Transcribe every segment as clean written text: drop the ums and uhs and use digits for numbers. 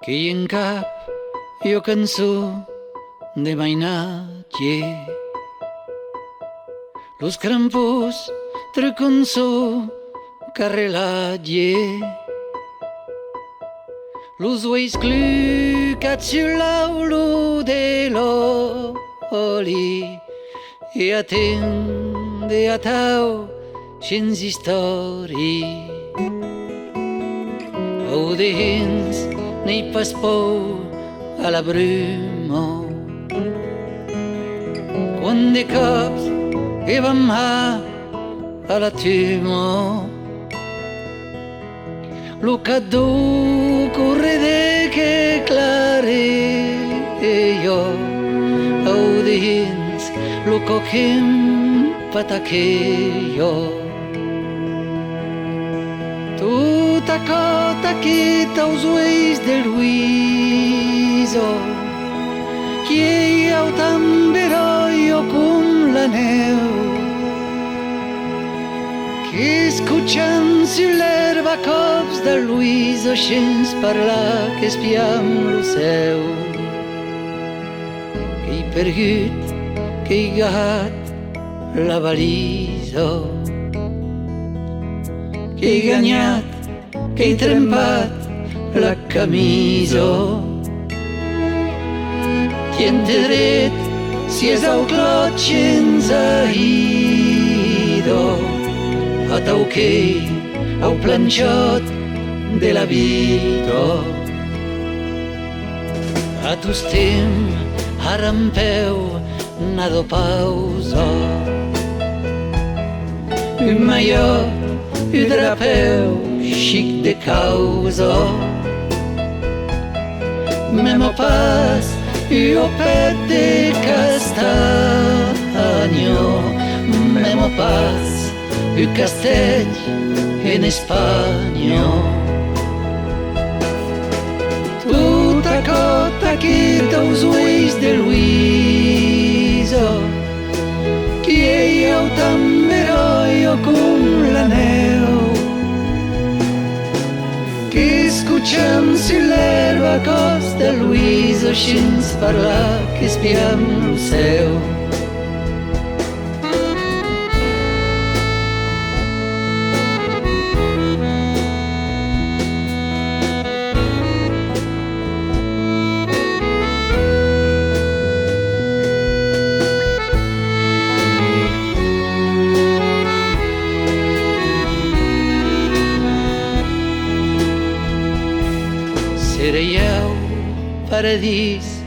que hi en cap jo cançó de mai nadie. Los crampos treconso carreladie. Los oeis clucats sur l'aulò de l'oli e attende a tau gens histori. Au de hins n'ei pas por a la brumo. Quan de cops e vam a la tumo. Lo cadó corre de que clare jo au de hins lo coquem pataque jo. Tota cota que taus ueis de Luiso que au també jo com la neu que escuchant sur l'herba cops de Luiso gens parlar que espiam lo seu que hi pergut que hi gat la baliso que he guanyat, que he trempat la camiso. Tien té dret si és el clot gens aïdo a tau que au planxot de la vida. A tus tem ara en peu nado pausa un maior drapeu chic de causa. Memo pas o pet de castaño. Memo pas o castell en Espanya. Tota cota que taus ueis de Luiso que ella també jo com la neu que escucham sur l'herba cops de Luiso gens parlar que espiam lo seu. Sereiau paradís,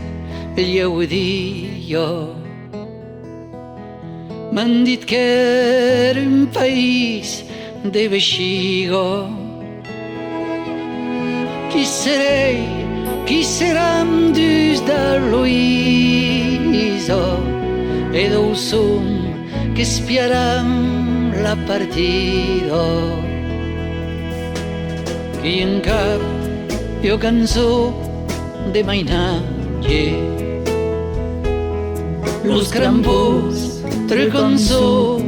ja ho he dit jo. M'han dit que era un país de veixigo. Qui serei, qui seram dus de Luiso e d'ou som que espiaram la partida. Qui en cap jo cançó de mai nadie. Los crampos treconso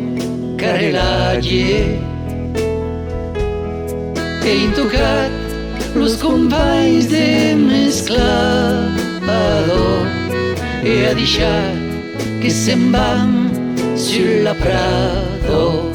carreladie. He tocat los companys de mesclado e ha deixat que se'n van sur la Prado.